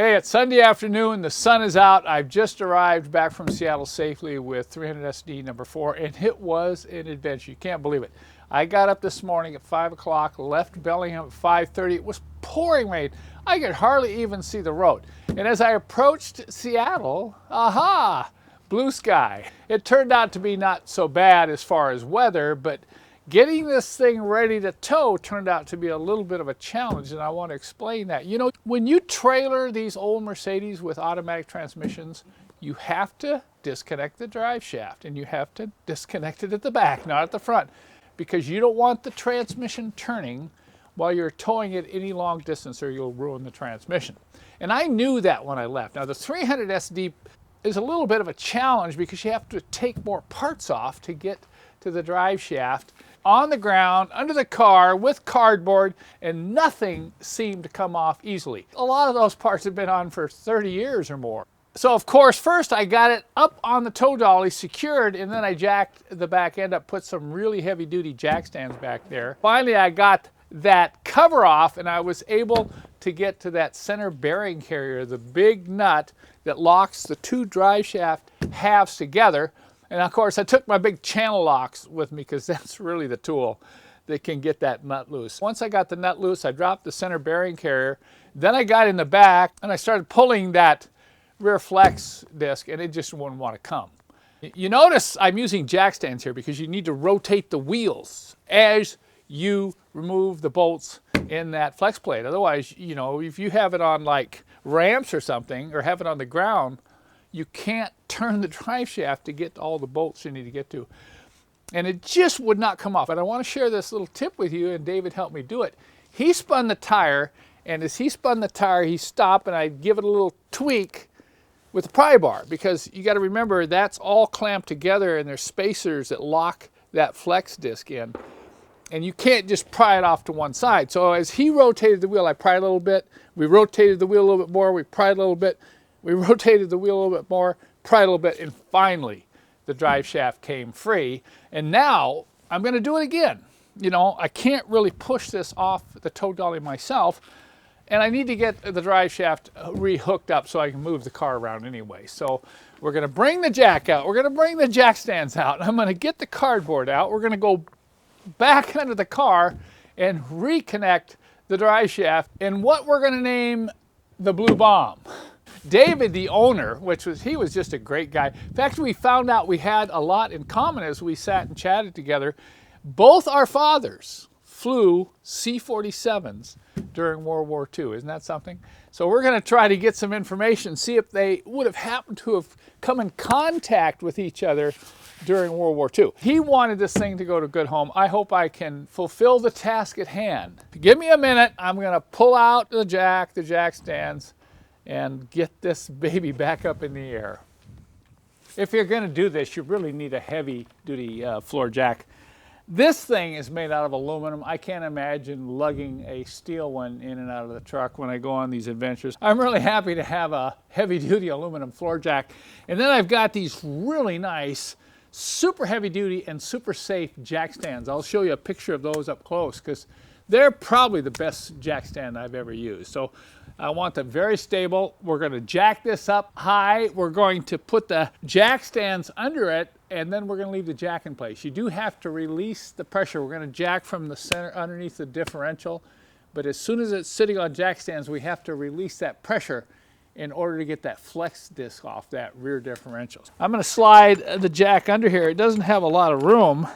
Hey, it's Sunday afternoon. The sun is out. I've just arrived back from Seattle safely with 300 SD number 4, and it was an adventure. You can't believe it. I got up this morning at 5 o'clock, left Bellingham at 5:30. It was pouring rain. I could hardly even see the road. And as I approached Seattle, aha, blue sky. It turned out to be not so bad as far as weather, but getting this thing ready to tow turned out to be a little bit of a challenge, and I want to explain that. You know, when you trailer these old Mercedes with automatic transmissions, you have to disconnect the drive shaft, and you have to disconnect it at the back, not at the front, because you don't want the transmission turning while you're towing it any long distance or you'll ruin the transmission. And I knew that when I left. Now the 300 SD is a little bit of a challenge because you have to take more parts off to get to the drive shaft on the ground, under the car, with cardboard, and nothing seemed to come off easily. A lot of those parts have been on for 30 years or more. So of course, first I got it up on the tow dolly, secured, and then I jacked the back end up, put some really heavy duty jack stands back there. Finally, I got that cover off and I was able to get to that center bearing carrier, the big nut that locks the two drive shaft halves together. And of course, I took my big channel locks with me because that's really the tool that can get that nut loose. Once I got the nut loose, I dropped the center bearing carrier. Then I got in the back and I started pulling that rear flex disc, and it just wouldn't want to come. You notice I'm using jack stands here because you need to rotate the wheels as you remove the bolts in that flex plate. Otherwise, you know, if you have it on like ramps or something, or have it on the ground, you can't turn the drive shaft to get all the bolts you need to get to. And it just would not come off. And I want to share this little tip with you, and David helped me do it. He spun the tire, and as he spun the tire, he stopped, and I'd give it a little tweak with the pry bar, because you got to remember that's all clamped together, and there's spacers that lock that flex disc in. And you can't just pry it off to one side. So as he rotated the wheel, I pried a little bit. We rotated the wheel a little bit more. We pried a little bit. We rotated the wheel a little bit more, pried a little bit, and finally the drive shaft came free. And now I'm going to do it again. You know, I can't really push this off the tow dolly myself, and I need to get the drive shaft re-hooked up so I can move the car around anyway. So we're going to bring the jack out. We're going to bring the jack stands out. I'm going to get the cardboard out. We're going to go back under the car and reconnect the drive shaft in what we're going to name the Blue Bomb. David, the owner, he was just a great guy. In fact, we found out we had a lot in common as we sat and chatted together. Both our fathers flew C-47s during World War II. Isn't that something? So we're going to try to get some information, see if they would have happened to have come in contact with each other during World War II. He wanted this thing to go to good home. I hope I can fulfill the task at hand. Give me a minute. I'm going to pull out the jack stands, and get this baby back up in the air. If you're going to do this, you really need a heavy-duty floor jack. This thing is made out of aluminum. I can't imagine lugging a steel one in and out of the truck when I go on these adventures. I'm really happy to have a heavy-duty aluminum floor jack. And then I've got these really nice, super heavy-duty and super safe jack stands. I'll show you a picture of those up close because they're probably the best jack stand I've ever used. So I want them very stable. We're going to jack this up high. We're going to put the jack stands under it, and then we're going to leave the jack in place. You do have to release the pressure. We're going to jack from the center underneath the differential, but as soon as it's sitting on jack stands, we have to release that pressure in order to get that flex disc off that rear differential. I'm going to slide the jack under here. It doesn't have a lot of room,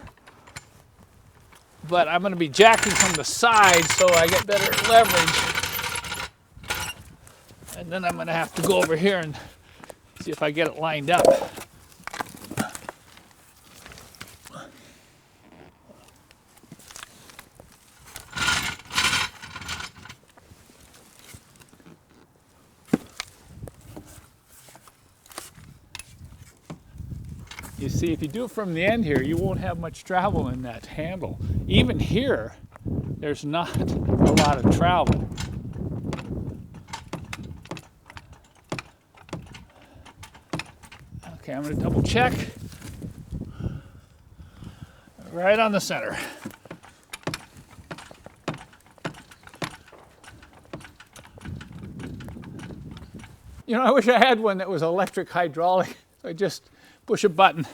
but I'm going to be jacking from the side so I get better leverage. And then I'm going to have to go over here and see if I get it lined up. You see, if you do it from the end here, you won't have much travel in that handle. Even here, there's not a lot of travel. Okay, I'm going to double check. Right on the center. You know, I wish I had one that was electric hydraulic. I just push a button.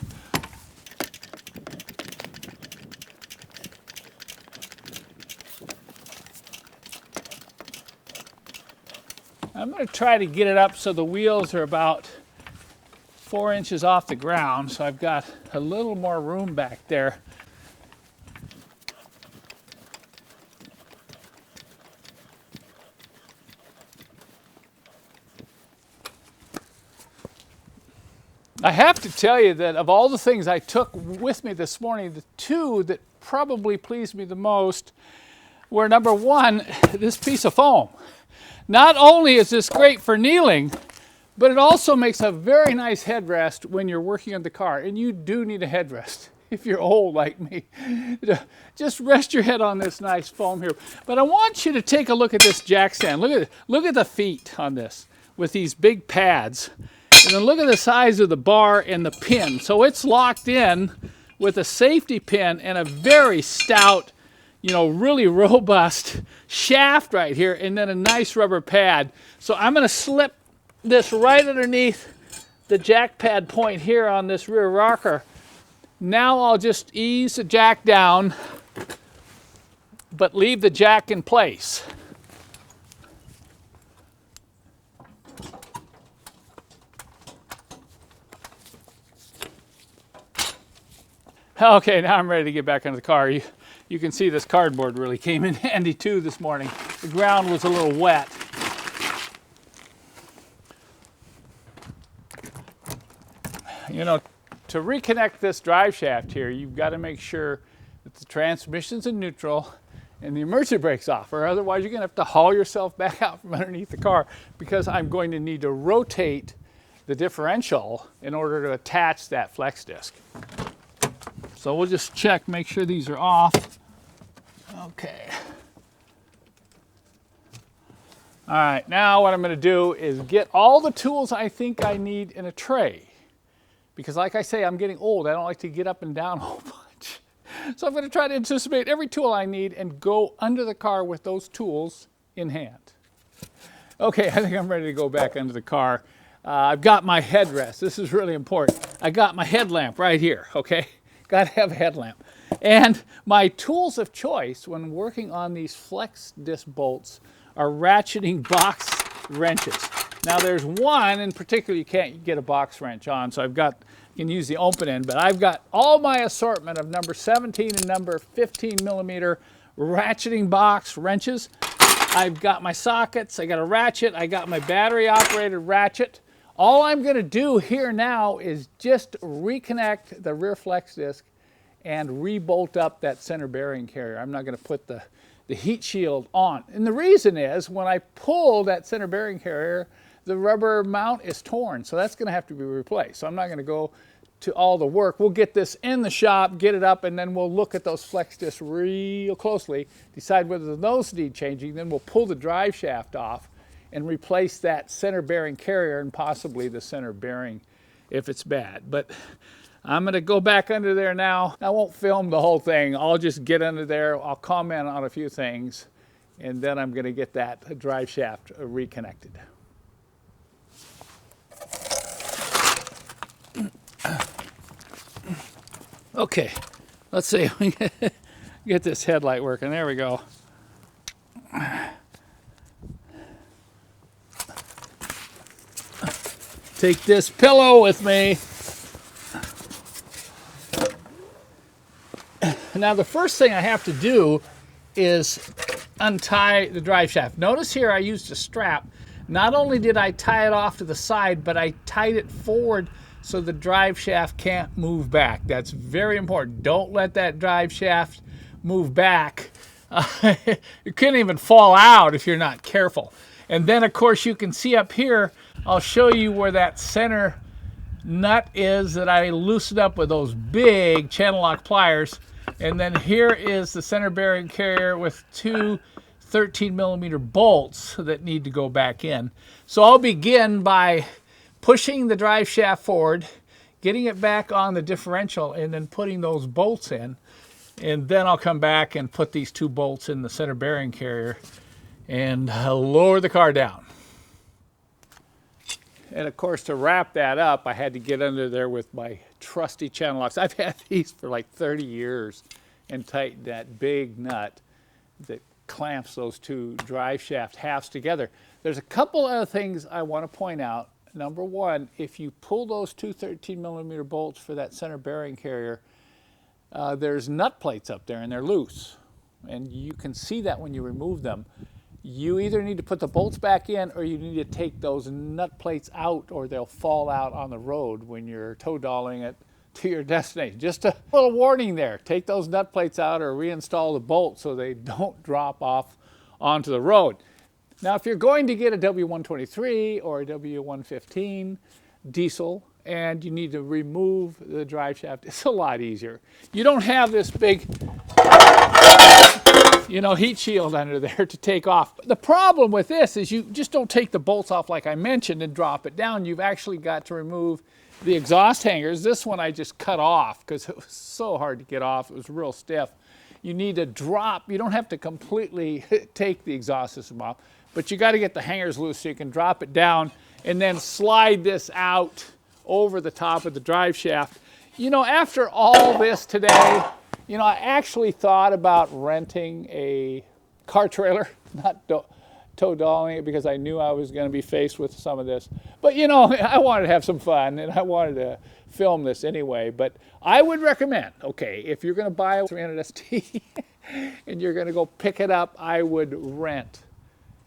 I'm going to try to get it up so the wheels are about 4 inches off the ground, so I've got a little more room back there. I have to tell you that of all the things I took with me this morning, the two that probably pleased me the most were, number one, this piece of foam. Not only is this great for kneeling, but it also makes a very nice headrest when you're working on the car. And you do need a headrest if you're old like me. Just rest your head on this nice foam here. But I want you to take a look at this jack stand. Look at the feet on this with these big pads. And then look at the size of the bar and the pin. So it's locked in with a safety pin and a very stout, you know, really robust shaft right here, and then a nice rubber pad. So I'm going to slip this right underneath the jack pad point here on this rear rocker. Now I'll just ease the jack down, but leave the jack in place. Okay, now I'm ready to get back into the car. You can see this cardboard really came in handy too this morning. The ground was a little wet. You know, to reconnect this drive shaft here, you've got to make sure that the transmission's in neutral and the emergency brake's off, or otherwise you're going to have to haul yourself back out from underneath the car, because I'm going to need to rotate the differential in order to attach that flex disc. So we'll just check, make sure these are off. Okay. All right, now what I'm going to do is get all the tools I think I need in a tray. Because like I say, I'm getting old. I don't like to get up and down a whole bunch. So I'm going to try to anticipate every tool I need and go under the car with those tools in hand. Okay, I think I'm ready to go back under the car. I've got my headrest. This is really important. I got my headlamp right here, okay? Got to have a headlamp. And my tools of choice when working on these flex disc bolts are ratcheting box wrenches. Now there's one in particular you can't get a box wrench on, so you can use the open end, but I've got all my assortment of number 17 and number 15 millimeter ratcheting box wrenches. I've got my sockets, I got a ratchet, I got my battery operated ratchet. All I'm going to do here now is just reconnect the rear flex disc and re-bolt up that center bearing carrier. I'm not going to put the heat shield on. And the reason is when I pull that center bearing carrier, the rubber mount is torn. So that's going to have to be replaced. So I'm not going to go to all the work. We'll get this in the shop, get it up, and then we'll look at those flex discs real closely, decide whether those need changing. Then we'll pull the drive shaft off and replace that center bearing carrier and possibly the center bearing if it's bad. But I'm going to go back under there now. I won't film the whole thing. I'll just get under there. I'll comment on a few things, and then I'm going to get that drive shaft reconnected. Okay, let's see if we can get this headlight working. There we go. Take this pillow with me. Now the first thing I have to do is untie the drive shaft. Notice here I used a strap. Not only did I tie it off to the side, but I tied it forward so the drive shaft can't move back. That's very important. Don't let that drive shaft move back. It can even fall out if you're not careful. And then of course you can see up here, I'll show you where that center nut is that I loosened up with those big channel lock pliers. And then here is the center bearing carrier with two 13 millimeter bolts that need to go back in. So I'll begin by pushing the drive shaft forward, getting it back on the differential, and then putting those bolts in. And then I'll come back and put these two bolts in the center bearing carrier and lower the car down. And of course, to wrap that up, I had to get under there with my trusty channel locks. I've had these for like 30 years and tighten that big nut that clamps those two drive shaft halves together. There's a couple other things I want to point out. Number one, if you pull those two 13mm bolts for that center bearing carrier, there's nut plates up there and they're loose. And you can see that when you remove them. You either need to put the bolts back in or you need to take those nut plates out or they'll fall out on the road when you're tow dolling it to your destination. Just a little warning there. Take those nut plates out or reinstall the bolts so they don't drop off onto the road. Now, if you're going to get a W123 or a W115 diesel and you need to remove the drive shaft, it's a lot easier. You don't have this big, heat shield under there to take off. But the problem with this is you just don't take the bolts off like I mentioned and drop it down. You've actually got to remove the exhaust hangers. This one I just cut off because it was so hard to get off. It was real stiff. You need to drop. You don't have to completely take the exhaust system off, but you got to get the hangers loose so you can drop it down and then slide this out over the top of the drive shaft. After all this today, I actually thought about renting a car trailer, not tow dolling it because I knew I was going to be faced with some of this. But I wanted to have some fun and I wanted to film this anyway. But I would recommend, okay, if you're going to buy a 300 ST and you're going to go pick it up, I would rent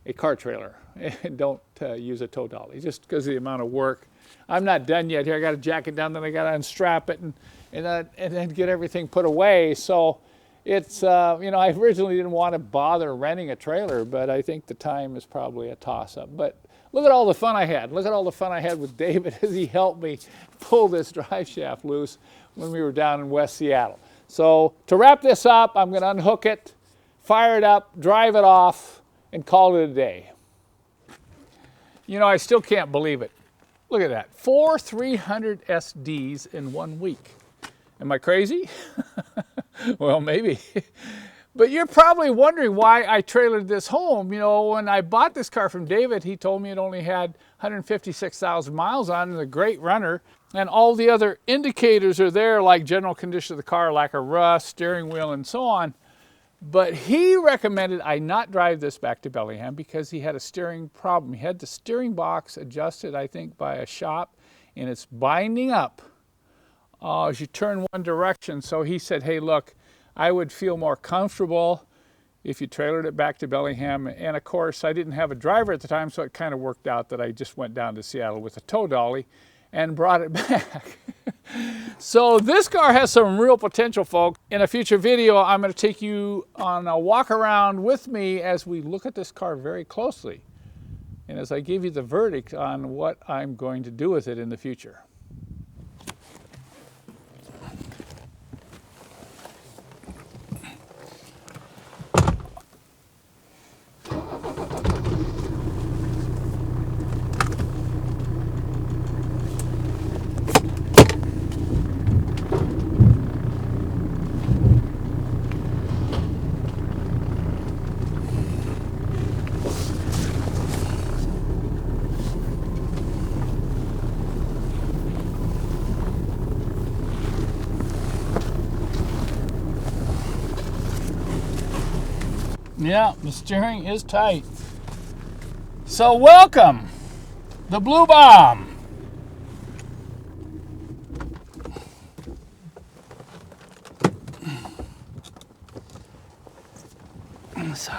a car trailer and don't use a tow dolly just because of the amount of work. I'm not done yet here. I got to jack it down, then I got to unstrap it and then get everything put away. So it's, I originally didn't want to bother renting a trailer, but I think the time is probably a toss-up. But look at all the fun I had. Look at all the fun I had with David as he helped me pull this drive shaft loose when we were down in West Seattle. So to wrap this up, I'm going to unhook it, fire it up, drive it off, and call it a day. I still can't believe it. Look at that, 4 300 SDs in 1 week. Am I crazy? Well, maybe. But you're probably wondering why I trailered this home. When I bought this car from David, he told me it only had 156,000 miles on it, and a great runner. And all the other indicators are there, like general condition of the car, lack of rust, steering wheel, and so on. But he recommended I not drive this back to Bellingham because he had a steering problem. He had the steering box adjusted, I think, by a shop, and it's binding up as you turn one direction. So he said, hey, look, I would feel more comfortable if you trailered it back to Bellingham. And of course, I didn't have a driver at the time, so it kind of worked out that I just went down to Seattle with a tow dolly and brought it back. So this car has some real potential, folks. In a future video, I'm going to take you on a walk around with me as we look at this car very closely, and as I give you the verdict on what I'm going to do with it in the future. Yeah, the steering is tight. So welcome, the Blue Bomb. So